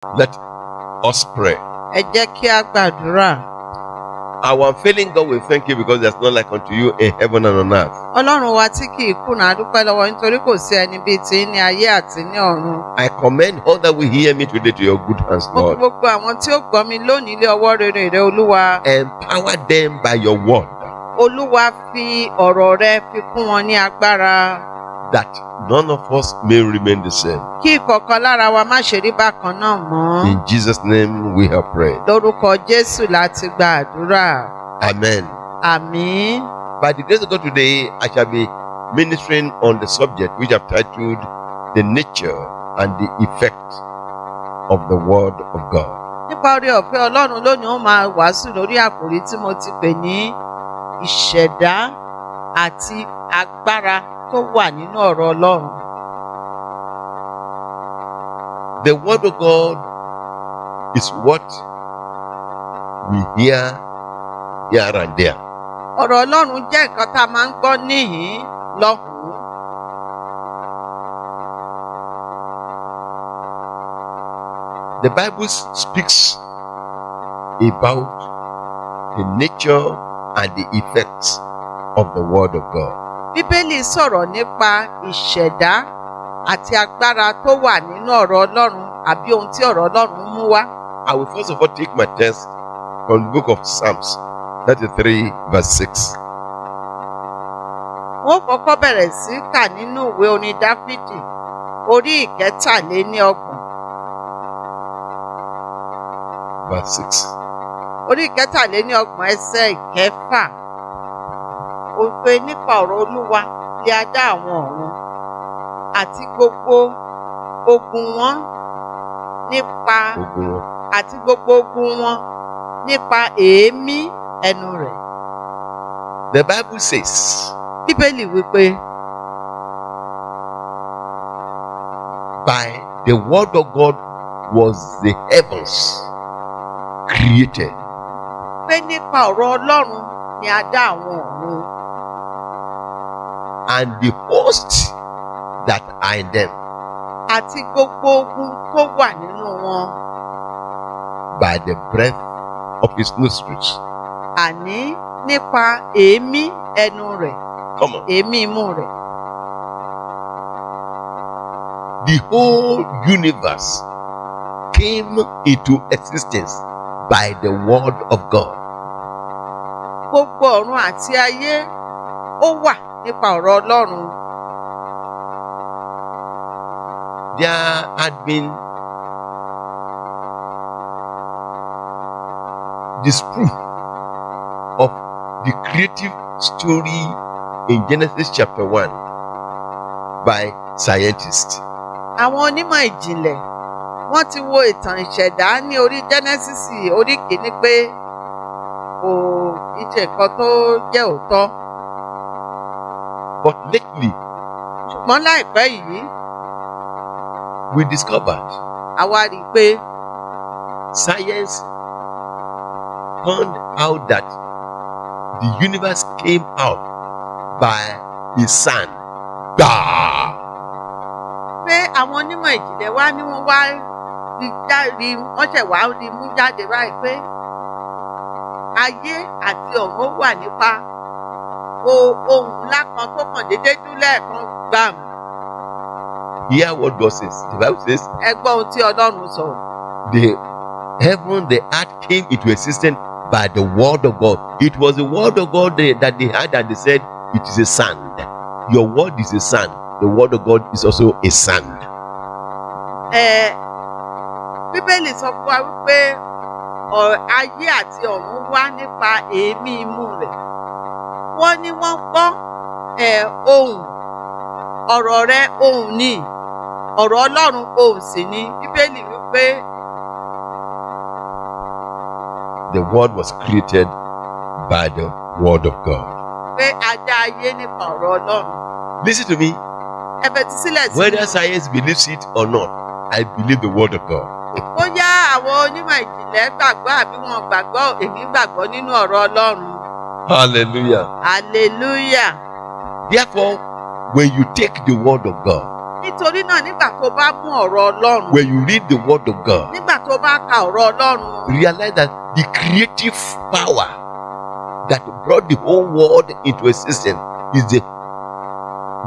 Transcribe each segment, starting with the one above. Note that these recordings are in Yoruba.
Let us pray. Ẹ jẹ́ kí a gbàdúrà. Our unfailing God, we thank you because there's none like unto you in heaven and on earth. Ọlọ́run wa tí kì í kùnà a dúpẹ́ lọ́wọ́ nítorí kò sí ẹni bíi ti ní ayé àti ní ọ̀run. I commend all that will hear me today to your good hands, Mo fi Lord. gbogbo àwọn tí ó gbọ́ mi lónìí lé ọwọ́ rere rẹ Olúwa. Empower them by your word, Olúwa fi ọ̀rọ̀ rẹ fi kún wọn ní agbára. that none of us may remain the same. Kí ìkọ̀kan lára wa má ṣe rí bákan náà mọ́. In Jesus' name we have prayed. Lórúkọ Jésù láti gba àdúrà. Amen. Àmín. By the grace of God today, I shall be ministering on the subject which I've titled The Nature and the Effect of the Word of God. Nípa oore ọ̀fẹ́ Ọlọ́run lónìí ó máa wàásù lórí àkòrí tí mo ti pè ní ìṣẹ̀dá àti agbára tó wà nínú ọ̀rọ̀ Ọlọ́run. The Word of God is what we hear here and there. Ọ̀rọ̀ Ọlọ́run jẹ́ nǹkan tá a máa ń gbọ́ níhìn-ín lọ́hùn-ún. The Bible speaks about the nature and the effects of the Word of God. Bíbélì sọ̀rọ̀ nípa ìṣẹ̀dá àti agbára tó wà nínú ọ̀rọ̀ Ọlọ́run àbí ohun tí ọ̀rọ̀ Ọlọ́run mú wá. I will first of all take my text from the book of Psalms 33 verse 6. Wọ́n kọ́kọ́ bẹ̀rẹ̀ sí kà nínú ìwé orin Dáfídì orí ìkẹtàléníọgbọ̀n. Verse 6. Orí ìkẹtàléníọgbọ̀n ẹsẹ̀ ìkẹfà. Ó pé nípa ọ̀rọ̀ Olúwa lé a dá àwọn ọ̀run àti gbogbo ogun wọn nípa àti gbogbo ogun wọn nípa èémí ẹnu rẹ̀. The Bible says, Bíbélì wípé by the word of God was the heavens created. pé nípa ọ̀rọ̀ Ọlọ́run ni a dá àwọn ọ̀run And the host that are in them àti gbogbo ogun tó wà nínú wọn. by the breath of his nostrils. Àní nípa èémí ẹnu rẹ̀, Come on. èémí imú rẹ̀. The whole universe came into existence by the word of God. Gbogbo ọ̀run àti ayé ó wà nípa ọ̀rọ̀ Ọlọ́run. There had been disproof of the creative story in Genesis chapter 1 by scientists. Àwọn onímọ̀ ìjìnlẹ̀ wọ́n ti wo ìtàn ìṣẹ̀dá ní orí Genesis orí kìíní pé kò ìṣe nǹkan tó jẹ́ òótọ́. But lately, Ṣùgbọ́n láìpẹ́ yìí, we discovered àwa rí i pé science found out that the universe came out by the sun. Bah! pé àwọn onímọ̀ ìjìnlẹ̀ wá ní wọ́n wá wọ́n ṣẹ̀ wá rí mú jáde báyìí pé ayé àti ọ̀run wà nípa ohun ńlá kan tó kàn déédéé dúlẹ̀ kan gbàm. Hear what God says. The Bible says, Ẹ gbọ́ ohun tí Ọlọ́run sọ. the heaven, the earth came into existence by the word of God. It was the word of God that they had, and they said, it is a sand. Your word is a sand. The word of God is also a sand. Bíbélì sọ fún wa wípé ayé àti ọ̀run wá nípa èémí imú rẹ̀. Wọ́n ní wọ́n gbọ́ ohùn ọ̀rọ̀ rẹ̀ ohùn ni ọ̀rọ̀ Ọlọ́run ohùn sì ni. Bíbélì wípé The word was created by the word of God. pé a dá ayé nípa ọ̀rọ̀ Ọlọ́run. Listen to me. Ẹ fetí sílẹ̀ sí Whether mi. science believes it or not, I believe the word of God. Bóyá àwọn onímọ̀ ìjìnlẹ̀ gbàgbọ́ àbí wọn gbàgbọ́, èmi gbàgbọ́ nínú ọ̀rọ̀ Ọlọ́run. Hallelujah. Hallelujah. Therefore, when you take the word of God Nítorí náà nígbà tó bá mú ọ̀rọ̀ Ọlọ́run, when you read the word of God, nígbà tó bá ka ọ̀rọ̀ Ọlọ́run, realize that the creative power that brought the whole world into existence is the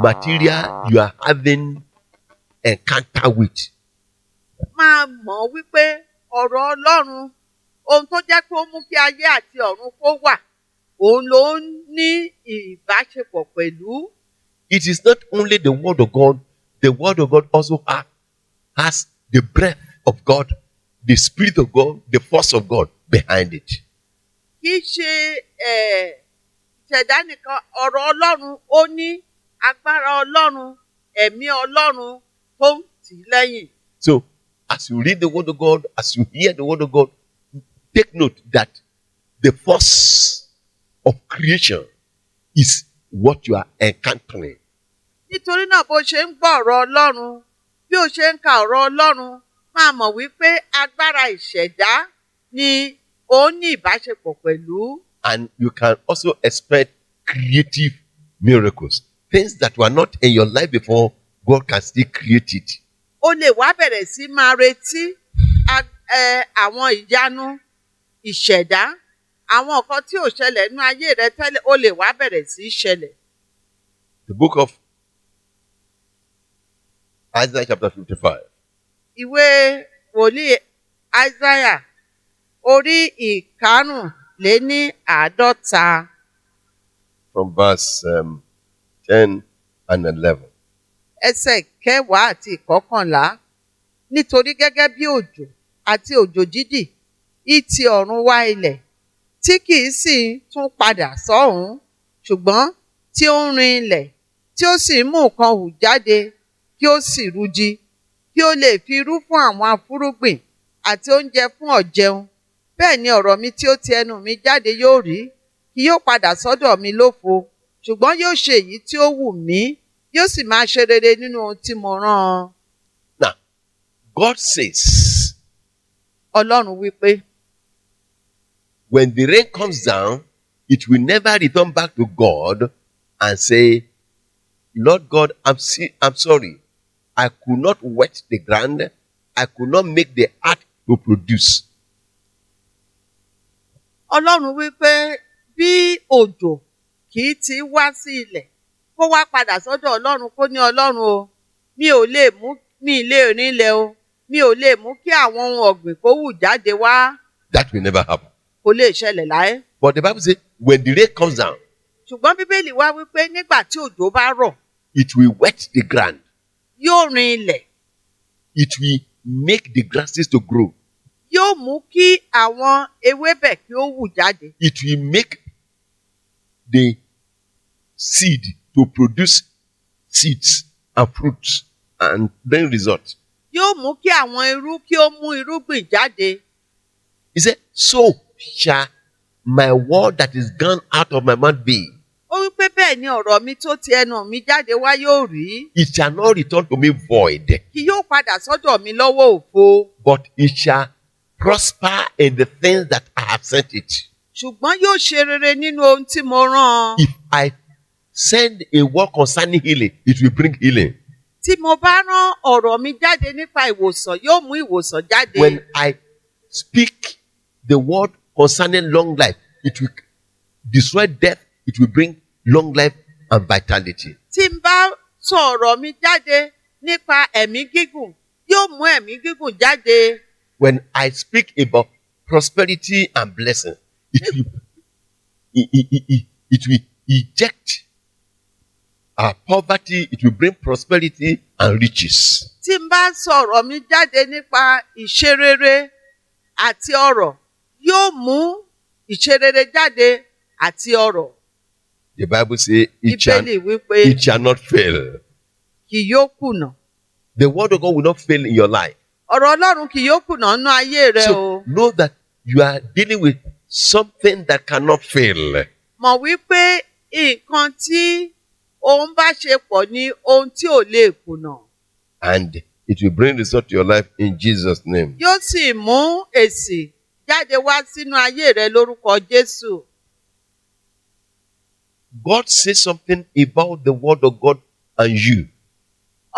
material you are having encounter with. máa mọ̀ wípé ọ̀rọ̀ Ọlọ́run, ohun tó jẹ́ kó mú kí ayé àti ọ̀run kó wà, òun ló ń ní ìbáṣepọ̀ pẹ̀lú. It is not only the word of God also has the breath of God, the spirit of God, the force of God behind it. Kì í ṣe ìṣẹ̀dá nìkan, ọ̀rọ̀ Ọlọ́run ó ní agbára Ọlọ́run, ẹ̀mí Ọlọ́run tó ń tì í lẹ́yìn. So, as you read the word of God, as you hear the word of God, take note that the force of creation is what you are encountering. Nítorí náà bó ṣe ń gbọ́ ọ̀rọ̀ Ọlọ́run, bí ó ṣe ń ka ọ̀rọ̀ Ọlọ́run, máa mọ̀ wípé agbára ìṣẹ̀dá ni ó ní ìbáṣepọ̀ pẹ̀lú. And you can also expect creative miracles. Things that were not in your life before, God can still create it. O lè wá bẹ̀rẹ̀ sí máa retí àwọn ìyanu ìṣẹ̀dá, àwọn nǹkan tí ò ṣẹlẹ̀ nínú ayé rẹ tẹ́lẹ̀, o lè wá bẹ̀rẹ̀ sí ṣẹlẹ̀. The book of Isaiah chapter 55. Ìwé wòlíì Isaiah orí ìkarùnléníàádọ́ta. From verse 10 and 11. Ẹsẹ̀ kẹwàá àti ìkọkànlá. Nítorí gẹ́gẹ́ bí òjò àti òjò dídì ìtì ọ̀run wá ilẹ̀, tí kìí sì tún padà sọ́hùn, ṣùgbọ́n tí ó ń rin ilẹ̀, tí ó sì mú nǹkan hù jáde, kí ó sì rújí, kí ó lè fi irú fún àwọn afúrúgbìn àti oúnjẹ fún ọ̀jẹun. Bẹ́ẹ̀ ni ọ̀rọ̀ mi tí ó ti ẹnu mi jáde yóò rí, kì yóò padà sọ́dọ̀ mi lófo, ṣùgbọ́n yóò ṣe èyí tí ó wù mí, yóò sì máa ṣe rere nínú ohun tí mo rán an. Now, God says, Ọlọ́run wípé, when the rain comes down, it will never return back to God and say, Lord God, I'm sorry. I could not wet the ground. I could not make the earth to produce. Ọlọ́run wípé bí òjò kì í ti wá sí ilẹ̀, kó wá padà sọ́dọ̀ Ọlọ́run kó ní Ọlọ́run o, mi ò lè rin ilẹ̀ o, mi ò lè mú kí àwọn ohun ọ̀gbìn kó hù jáde wá. That will never happen. Kò lè ṣẹlẹ̀ láé. But the Bible says, when the rain comes down, Ṣùgbọ́n Bíbélì wá wípé nígbà tí òjò bá rọ̀, it will wet the ground. yóò rin ilẹ̀, It will make the grasses to grow. yóò mú kí àwọn ewébẹ̀ kí ó hù jáde. It will make the seed to produce seeds and fruits and then result. Yóò mú kí àwọn irú kí ó mú irúgbìn jáde. He said, so shall my word that is gone out of my mouth be. Ó wípé bẹ́ẹ̀ ni ọ̀rọ̀ mi tó ti ẹnu mi jáde wá yóò rí. It shall not return to me void, Kì yóò padà sọ́dọ̀ mi lọ́wọ́ òfo. but it shall prosper in the things that I have sent it. Ṣùgbọ́n yóò ṣe rere nínú ohun tí mo rán an. If I send a word concerning healing, it will bring healing. Tí mo bá rán ọ̀rọ̀ mi jáde nípa ìwòsàn, yóò mú ìwòsàn jáde. When I speak the word concerning long life, it will destroy death, it will bring long life and vitality. Tí n bá sọ ọ̀rọ̀ mi jáde nípa ẹ̀mí gígùn, yóò mú ẹ̀mí gígùn jáde. When I speak about prosperity and blessing, it will eject our poverty, it will bring prosperity and riches. Tí n bá sọ ọ̀rọ̀ mi jáde nípa ìṣerere àti ọrọ̀, yóò mú ìṣerere jáde àti ọrọ̀. The Bible says Bíbélì wípé it shall not fail. kì yóò kùnà. The word of God will not fail in your life. Ọ̀rọ̀ Ọlọ́run kì yóò kùnà nínú ayé rẹ So o. know that you are dealing with something that cannot fail. Mọ̀ wípé nǹkan tí òun bá ṣe pọ̀ ní ohun tí ò lè kùnà. And it will bring result to your life in Jesus' name. Yóò sì mú èsì jáde wá sínú ayé rẹ lórúkọ Jésù. God says something about the word of God and you.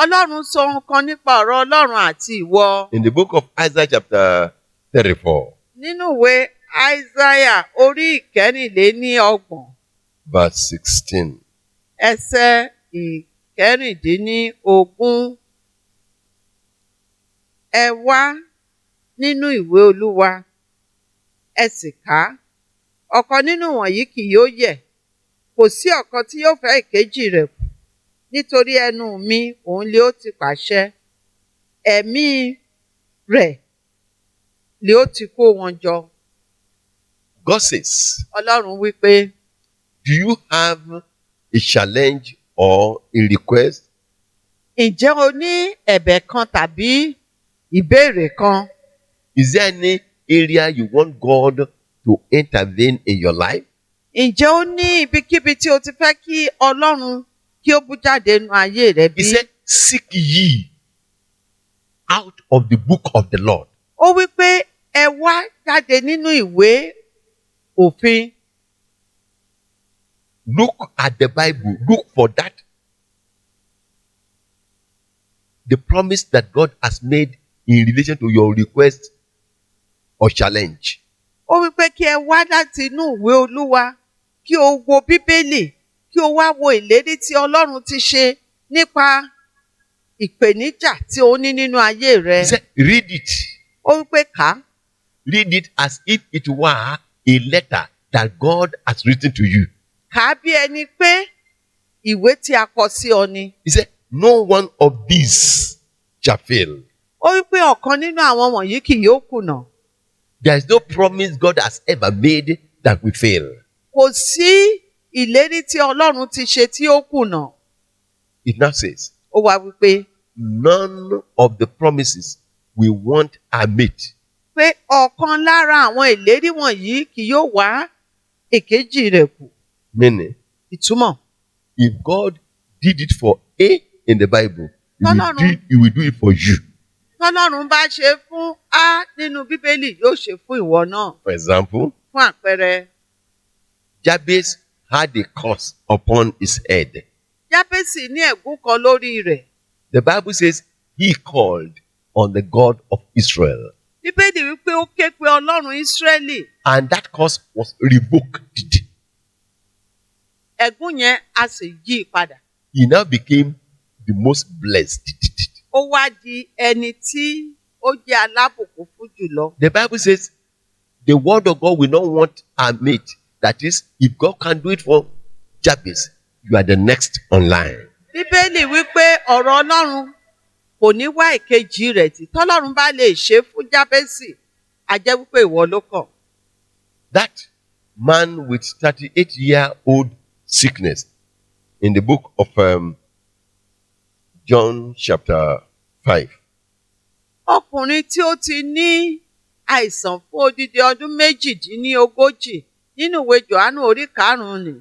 Ọlọ́run sọ ohun kan nípa ọ̀rọ̀ Ọlọ́run àti ìwọ. In the book of Isaiah chapter 34, Nínú ìwé Aísáyà orí ìkẹrìnléníọgbọ̀n verse 16. ẹsẹ̀ ìkẹrìndínlógún. Ẹ wá nínú ìwé Olúwa, ẹ sì kà á. Ọ̀kan nínú wọ̀nyí kì yóò yẹ̀, kò sí ọ̀kan tí yóò fẹ́ ìkejì rẹ̀ kù. Nítorí ẹnu mi òun lé ó ti pàṣẹ, ẹ̀mí rẹ̀ lé ó ti kó wọn jọ. God says, Ọlọ́run wí pé, do you have a challenge or a request? ǹjẹ́ o ní ẹ̀bẹ̀ kan tàbí ìbéèrè kan? Is there any area you want God to intervene in your life? Ǹjẹ́ ó ní ibikíbi tí o ti fẹ́ kí Ọlọ́run kí ó bú jáde nínú ayé rẹ bí? He said, seek ye out of the book of the Lord. Ó wí pé ẹ wá jáde nínú ìwé òfin. Look at the Bible. Look for that. The promise that God has made in relation to your request or challenge. Ó wí pé kí ẹ wá láti inú ìwé Olúwa, kí o wo Bíbélì, kí o wá wo ìlérí tí Ọlọ́run ti ṣe nípa ìpèníjà tí o ní nínú ayé rẹ. He said, read it. Ó wí pé kà á. Read it as if it were a letter that God has written to you. Kà á bí ẹni pé ìwé tí a kọ sí ọ ni. He said, no one of these shall fail. Ó wí pé ọ̀kan nínú àwọn wọ̀nyí kì yóò kùnà. There is no promise God has ever made that will fail. Kò sí ìlérí tí Ọlọ́run ti ṣe tí ó kùnà. It now says, Ó wá wí pé none of the promises we want are met. pé ọ̀kan lára àwọn ìlérí wọ̀nyí kì yóò wá èkejì rẹ̀ kù. Meaning, Ìtumọ̀. if God did it for A in the Bible, he will do it for you. Tọ́lọ́run bá ṣe fún A nínú Bíbélì yóò ṣe fún ìwọ náà. For example, Fún àpẹẹrẹ, Jabez had a curse upon his head. Jábésì ní ẹ̀gún kan lórí rẹ̀. The Bible says he called on the God of Israel. Bíbélì wípé ó ké pe Ọlọ́run Ísírẹ́lì. And that curse was revoked. Ẹ̀gún yẹn a sì yí i padà. He now became the most blessed. Ó wá di ẹni tí ó jẹ́ alábùkún fún jùlọ. The Bible says the word of God will not want our mate. That is, if God can do it for Jabez, you are the next online. Bíbélì wípé ọ̀rọ̀ Ọlọ́run kò ní wá ìkejì rẹ̀ tí tọ́lọ́run bá lè ṣe fún Jábésì, a jẹ́ wípé ìwọ ló kàn. That man with 38-year-old sickness in the book of John chapter 5. Ọkùnrin tí ó ti ní àìsàn fún odidi ọdún méjìdínlógójì nínú ìwé Jòhánù orí 5 ni.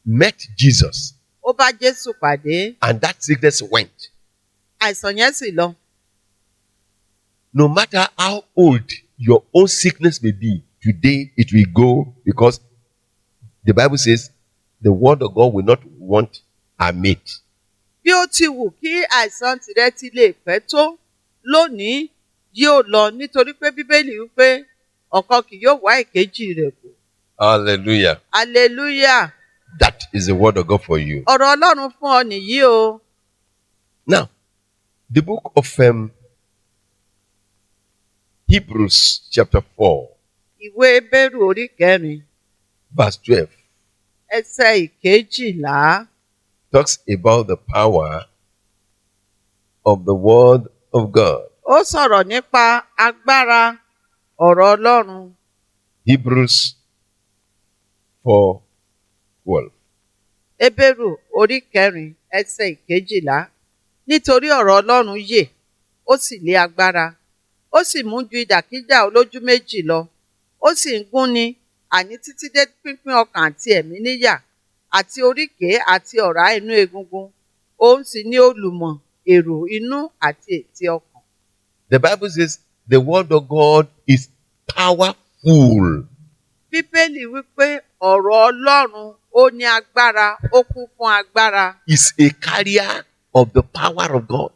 Met Jesus. Ó bá Jésù pàdé. And that sickness went. Àìsàn yẹn sì lọ. No matter how old your own sickness may be, today it will go, because the Bible says the word of God will not want our mate. Bí ó ti wù kí àìsàn tìrẹ ti lè pẹ́ tó, lónìí yóò lọ nítorí pé Bíbélì wípé ọ̀kan kì yóò wá ìkejì rẹ̀ kù. Hallelujah. Hallelujah. That is the word of God for you. Ọ̀rọ̀ Ọlọ́run fún ọ nìyí o. Now, the book of Hebrews chapter 4, Ìwé Hébérù orí 4, verse 12, ẹsẹ̀ 12 talks about the power of the word of God. ó sọ̀rọ̀ nípa agbára ọ̀rọ̀ Ọlọ́run. Hebrews 4:12. Hébérù orí 4 ẹsẹ̀ 12. Nítorí ọ̀rọ̀ Ọlọ́run yè, ó sì lé agbára, ó sì mú ju ìdàkídà olójú méjì lọ, ó sì ń gúnni, àní títí dé pínpín ọkàn àti ẹ̀mí níyà, àti oríkèé àti ọ̀rá inú egungun, òun sì ní olùmọ̀ èrò inú àti ètè ọkàn. The Bible says the word of God is powerful. Bíbélì wípé ọ̀rọ̀ Ọlọ́run ó ní agbára, ó kún fún agbára. Is a carrier of the power of God.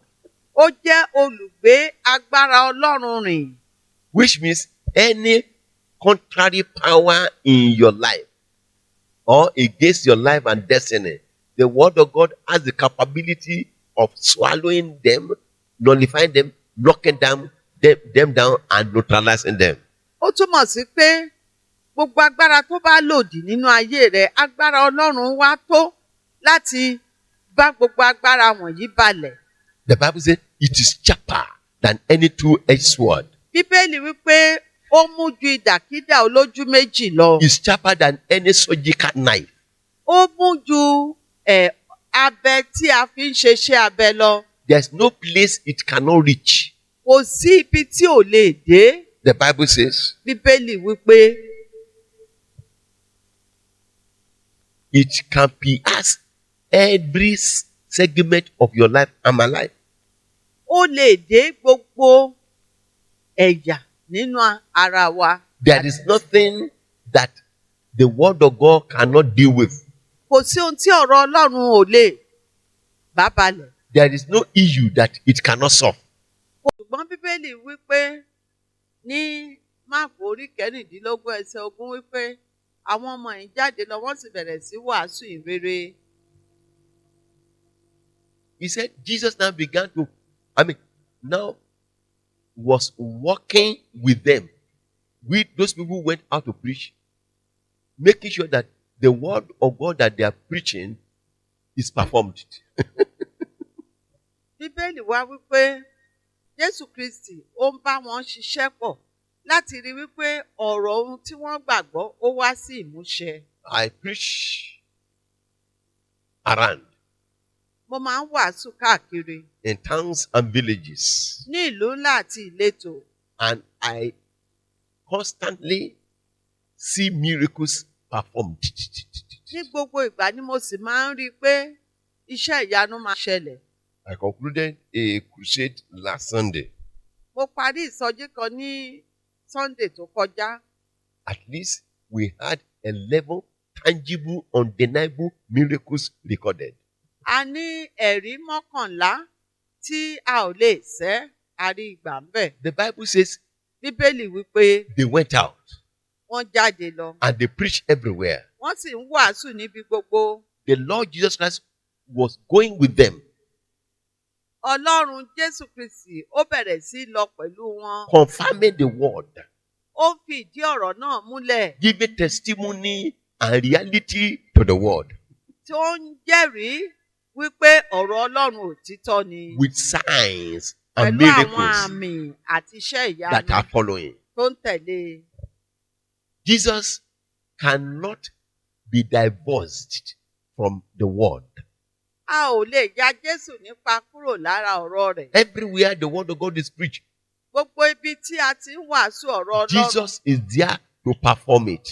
Ó jẹ́ olùgbé agbára Ọlọ́run rìn. Which means any contrary power in your life or against your life and destiny, the word of God has the capability of swallowing them, nullifying them, knocking them down, and neutralizing them. Ó túmọ̀ sí pé gbogbo agbára tó bá lòdì nínú ayé rẹ̀, agbára Ọlọ́run wá tó láti bá gbogbo agbára wọ̀nyí balẹ̀. The Bible says it is sharper than any two-edged sword. Bíbélì wípé ó mú ju ìdàkídà olójú méjì lọ. It's sharper than any surgical knife. Ó mú ju abẹ tí a fi ń ṣeṣẹ́ abẹ lọ. There's no place it cannot reach. Kò sí ibi tí ò lè dé. The Bible says Bíbélì wípé it can pierce every segment of your life and my life. ó lè dé gbogbo ẹ̀yà nínú ara wa. There is nothing that the word of God cannot deal with. Kò sí ohun tí ọ̀rọ̀ Ọlọ́run ò lè bá balẹ̀. There is no issue that it cannot solve. Ṣùgbọ́n Bíbélì wípé ní Máàkù orí 15 wípé àwọn ọmọ yìí jáde lọ wọ́n sì bẹ̀rẹ̀ sí wàásù ìrere. He said Jesus now was walking with them. Those people who went out to preach, making sure that the word of God that they are preaching is performed. Bíbélì wá wípé Jésù Kristi ó ń bá wọn ṣiṣẹ́ pọ̀ láti rí wípé ọ̀rọ̀ ohun tí wọ́n gbàgbọ́ ó wá sí ìmúṣẹ. I preach around Mo máa ń wàásù káàkiri in towns and villages, ní ìlú ńlá àti ìletò. and I constantly see miracles performed. Ní gbogbo ìgbà ni mo sì máa ń rí i pé iṣẹ́ ìyanu máa ṣẹlẹ̀. I concluded a crusade last Sunday. Mo parí ìsọjí kan ní Sunday tó kọjá. At least we had 11 tangible, undeniable miracles recorded. A ní ẹ̀rí 11 tí a ò lè ṣẹ́ àrí ìgbà ń bẹ̀. The Bible says Bíbélì wípé they went out wọ́n jáde lọ. and they preached everywhere. Wọ́n sì ń wàásù níbi gbogbo. The Lord Jesus Christ was going with them, Ọlọ́run Jésù Kristi ó bẹ̀rẹ̀ sí lọ pẹ̀lú wọn. confirming the word, Ó fi ìdí ọ̀rọ̀ náà múlẹ̀. giving testimony and reality to the word, Tí ó ń jẹ́rìí wípé ọ̀rọ̀ Ọlọ́run òtítọ́ ni. with signs and Pẹ̀lú àwọn miracles àmì àti iṣẹ́ that ìyanu are following. tó ń tẹ̀lé. Jesus cannot be divorced from the word. A ò lè ya Jésù nípa kúrò lára ọ̀rọ̀ rẹ̀. Everywhere the word of God is preached, Gbogbo ibi tí a ti ń wàásù ọ̀rọ̀ Ọlọ́run, Jesus is there to perform it.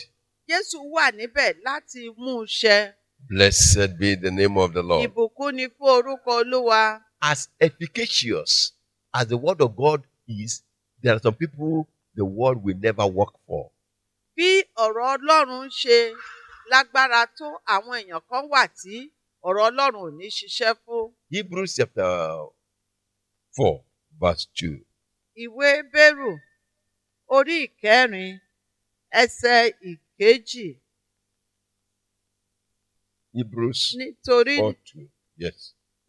Jésù wà níbẹ̀ láti mú un ṣẹ. Blessed be the name of the Lord. Ìbùkún ni fún orúkọ Olúwa. As efficacious as the word of God is, there are some people the word will never work for. Bí ọ̀rọ̀ Ọlọ́run ṣe lágbára tó, àwọn èèyàn kan wà tí ọ̀rọ̀ Ọlọ́run ò ní ṣiṣẹ́ fún. Hebrews chapter 4, verse 2. Ìwé Hébérù orí 4 ẹsẹ̀ 2. Hebrews Nítorí 4:2. Yes.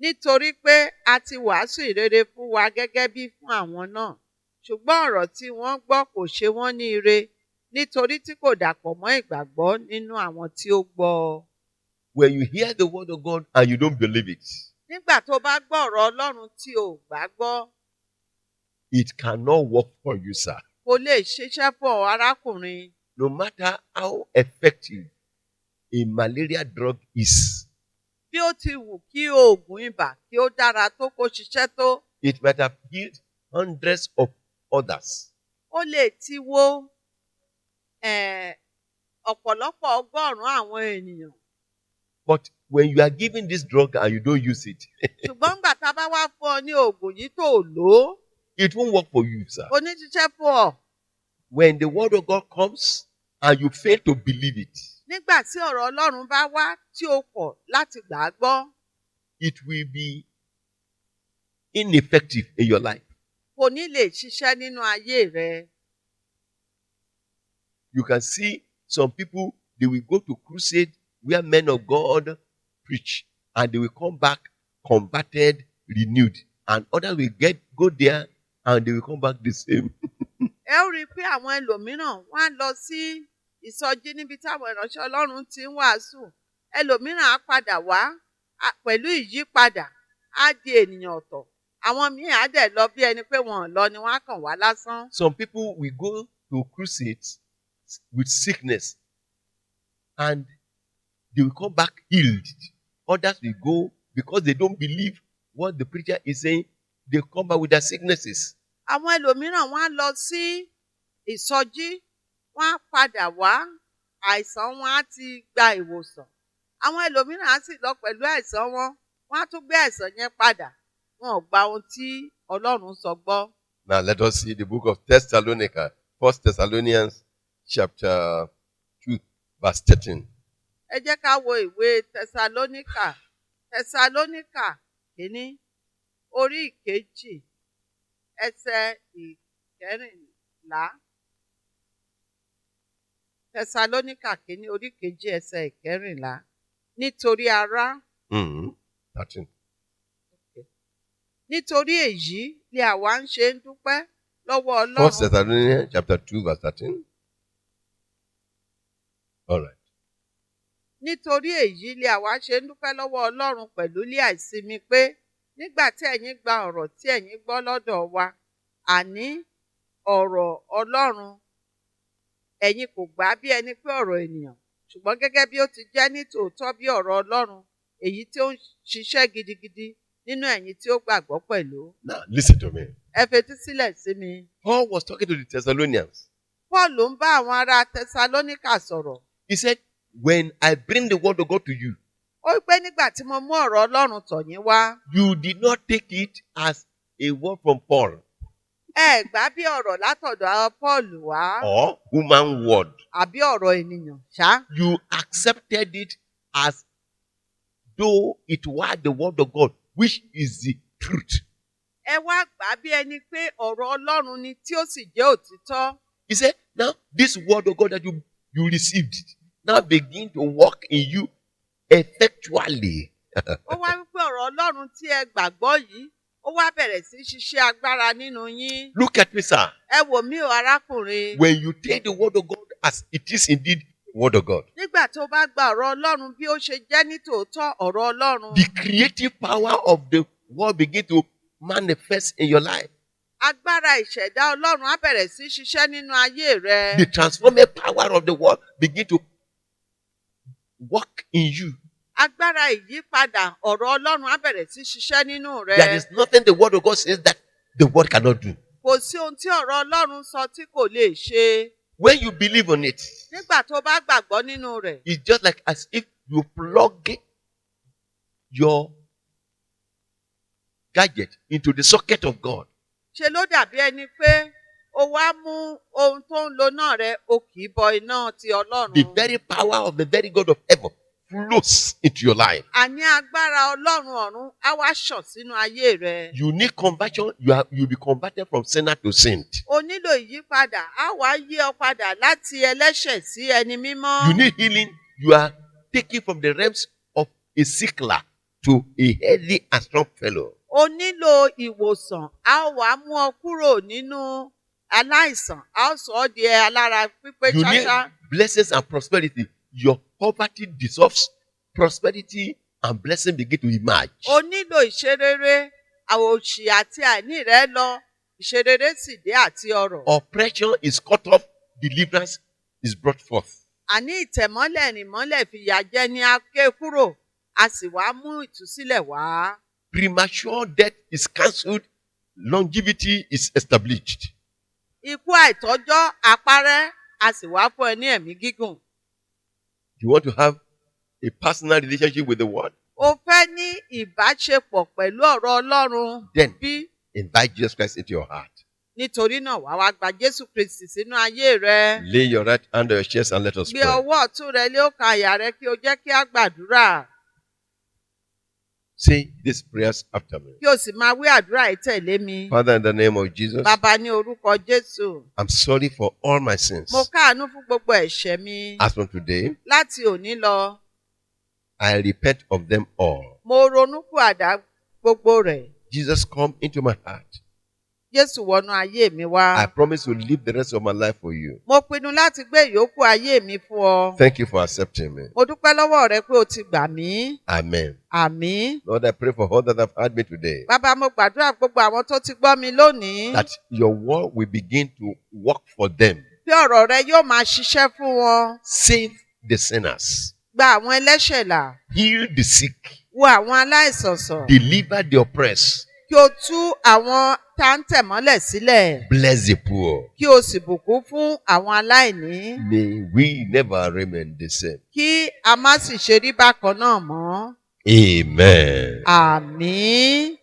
nítorí pé a ti wàásù ìrere fún wa gẹ́gẹ́ bí fún àwọn náà. Ṣùgbọ́n ọ̀rọ̀ tí wọ́n gbọ́ kò ṣe wọ́n ní ire nítorí tí kò dàpọ̀ mọ́ ìgbàgbọ́ nínú àwọn tí ó gbọ́ ọ. When you hear the word of God and you don't believe it, Nígbà tó bá gbọ́ ọ̀rọ̀ Ọlọ́run tí o ò gbà gbọ́, it cannot work for you, sir. kò lè ṣiṣẹ́ fún ọ arákùnrin. No matter how effective a malaria drug is, Bí ó ti wù kí oògùn ibà kí ó dára tó kó ṣiṣẹ́ tó, it might have healed hundreds of others. ó lè ti wo ọ̀pọ̀lọpọ̀ ọgọ́rùn-ún àwọn ènìyàn. But when you are given this drug and you don't use it, Ṣùgbọ́n nígbà tá a bá wá fún ọ ní oògùn yìí tó o lò ó, it won't work for you, sir. kò ní ṣiṣẹ́ fún ọ. When the word of God comes and you fail to believe it, Nígbà tí ọ̀rọ̀ Ọlọ́run bá wá tí o kọ̀ láti gbà á gbọ́, it will be ineffective in your life. kò ní lè ṣiṣẹ́ nínú ayé rẹ. You can see some people, they will go to crusade where men of God preach, and they will come back converted, renewed, and others will go there and they will come back the same. ẹ ó rí i pé àwọn ẹlòmíràn wọ́n á lọ sí ìsọjí níbi táwọn ìránṣẹ́ Ọlọ́run ti ń wàásù. Ẹlòmíràn á padà wá pẹ̀lú ìyípadà, á di ènìyàn ọ̀tọ̀. Àwọn míì á dẹ̀ lọ bí ẹni pé wọn ò lọ ni wọ́n á kàn wá lásán. Some people will go to crusades with sickness and they will come back healed. Others will go because they don't believe what the preacher is saying. They come back with their sicknesses. Àwọn ẹlòmíràn wọ́n á lọ sí ìsọjí, wọ́n á padà wá, àìsàn wọn á ti gba ìwòsàn. Àwọn ẹlòmíràn á sì lọ pẹ̀lú àìsàn wọn, wọ́n á tún gbé àìsàn yẹn padà. Wọn ò gba ohun tí Ọlọ́run sọ gbọ́. Now let us see the book of Thessalonica, 1 Thessalonians chapter 2, verse 13. Ẹ jẹ́ ká wo ìwé Tẹsalóníkà kìíní orí ìkejì ẹsẹ̀ ìkẹrìnlá. Tẹsalóníkà kìíní orí ìkejì ẹsẹ̀ ìkẹrìnlá. Nítorí ará. 13. Nítorí èyí ni àwa ń ṣe ń dúpẹ́ lọ́wọ́ Ọlọ́run. 1 Thessalonians chapter 2, verse 13. All right. Nítorí èyí ni àwa ṣe ń dúpẹ́ lọ́wọ́ Ọlọ́run pẹ̀lú ní àìsinmi pé nígbà tí ẹ̀yin gba ọ̀rọ̀ tí ẹ̀yin gbọ́ lọ́dọ̀ wa, àní ọ̀rọ̀ Ọlọ́run, ẹ̀yin kò gbà bí ẹni pé ọ̀rọ̀ ènìyàn, ṣùgbọ́n gẹ́gẹ́ bí ó ti jẹ́ ní tòótọ́ bí ọ̀rọ̀ Ọlọ́run, èyí tí ó ń ṣiṣẹ́ gidigidi nínú ẹ̀yin tí ó gbàgbọ́ pẹ̀lú. Now listen to me. Ẹ fetí sílẹ̀ sí mi. Paul was talking to the Thessalonians. Paul ń bá àwọn ará Tẹsalóníkà sọ̀rọ̀. He said, when I bring the word of God to you, Ó wí pé nígbà tí mo mú ọ̀rọ̀ Ọlọ́run tọ̀ yín wá. you did not take it as a word from Paul Ẹ gbà bí ọ̀rọ̀ látọ̀dọ̀ Paul wá. or human word. Àbí ọ̀rọ̀ ènìyàn ṣá. You accepted it as though it were the word of God, which is the truth. Ẹ wá gbà bí ẹni pé ọ̀rọ̀ Ọlọ́run ni tí ó sì jẹ́ òtítọ́. He said, now this word of God that you received now begin to work in you effectually. Ó wá wípé ọ̀rọ̀ Ọlọ́run tí ẹ gbàgbọ́ yìí, ó wá bẹ̀rẹ̀ sí ṣiṣẹ́ agbára nínú yín. Look at me, sir. Ẹ wò mí o arákùnrin. When you take the word of God as it is indeed the word of God, Nígbà tó bá gba ọ̀rọ̀ Ọlọ́run bí ó ṣe jẹ́ ní tòótọ́ ọ̀rọ̀ Ọlọ́run. the creative power of the word begin to manifest in your life. Agbára ìṣẹ̀dá Ọlọ́run á bẹ̀rẹ̀ sí ṣiṣẹ́ nínú ayé rẹ. The transforming power of the word begin to work in you. Agbára ìyípadà ọ̀rọ̀ Ọlọ́run á bẹ̀rẹ̀ sí ṣiṣẹ́ nínú rẹ. There is nothing the word of God says that the word cannot do. Kò sí ohun tí ọ̀rọ̀ Ọlọ́run sọ tí kò lè ṣe. When you believe on it, Nígbà tó bá gbàgbọ́ nínú rẹ̀. it's just like as if you plug your gadget into the socket of God. Ṣe ló dàbí ẹni pé o wá mú ohun tó ń lo náà rẹ, o kì í bọ iná ti Ọlọ́run. The very power of the very God of heaven flows into your life. Àní agbára Ọlọ́run ọ̀run á wá ṣàn sínú ayé rẹ. You need conversion. You'll be converted from sinner to saint. O nílò ìyípadà, á wá yí ọ padà láti ẹlẹ́ṣẹ̀ sí ẹni mímọ́. You need healing. You are taken from the realms of a sickler to a healthy and strong fellow. O nílò ìwòsàn, á wá mú ọ kúrò nínú aláìsàn, á sọ ọ́ di alára pípé You need ṣáṣá. blessings and prosperity. Your poverty dissolves, prosperity and blessing begin to emerge. O nílò ìṣerere, àwòṣì àti àìní rẹ lọ, ìṣerere sì dé àti ọrọ̀. Oppression is cut off, deliverance is brought forth. Àní ìtẹ̀mọ́lẹ̀ rìnmọ́lẹ̀ fìyà jẹ ni a ké kúrò, a sì wá mú ìtúsílẹ̀ wá. Premature death is cancelled, longevity is established. Ikú àìtọ́jọ́ àparẹ́, a sì wá fún ẹ ní ẹ̀mí gígùn. You want to have a personal relationship with the word? O fẹ́ ní ìbáṣepọ̀ pẹ̀lú ọ̀rọ̀ Ọlọ́run Then bí? invite Jesus Christ into your heart. Nítorí náà wá wá gba Jésù Kristi sínú ayé rẹ. Lay your right hand on your chest and let us Gbé pray. ọwọ́ ọ̀tún rẹ lé ọkàn àyà rẹ kí o jẹ́ kí a gbàdúrà. Say these prayers after me. Kí o sì máa wí àdúrà yìí tẹ̀lé mi. Father, in the name of Jesus, Bàbá ní orúkọ Jésù. I'm sorry for all my sins. Mo káàánú fún gbogbo ẹ̀ṣẹ̀ mi. As from today, Láti òní lọ, I repent of them all. mo ronúpìwàdà gbogbo rẹ̀. Jesus, come into my heart. Jésù wọnú ayé mi wá. I promise to live the rest of my life for you. Mo pinnu láti gbé ìyókù ayé mi fún ọ. Thank you for accepting me. Mo dúpẹ́ lọ́wọ́ rẹ pé o ti gbà mí. Amen. Àmín. Lord, I pray for all that have heard me today, Bàbá, mo gbàdúrà gbogbo àwọn tó ti gbọ́ mi lónìí. that your word will begin to work for them. Bí ọ̀rọ̀ rẹ yóò máa ṣiṣẹ́ fún wọn. Save the sinners. Gba àwọn ẹlẹ́ṣẹ̀ là. Heal the sick. Wo àwọn aláìsàn sàn. Deliver the oppressed. Kí o tú àwọn tá ń tẹ̀ mọ́lẹ̀ sílẹ̀. Bless the poor. Kí o sì bùkún fún àwọn aláìní. May we never remain the same. Kí a má sì ṣe rí bákan náà mọ́. Amen. Àmín.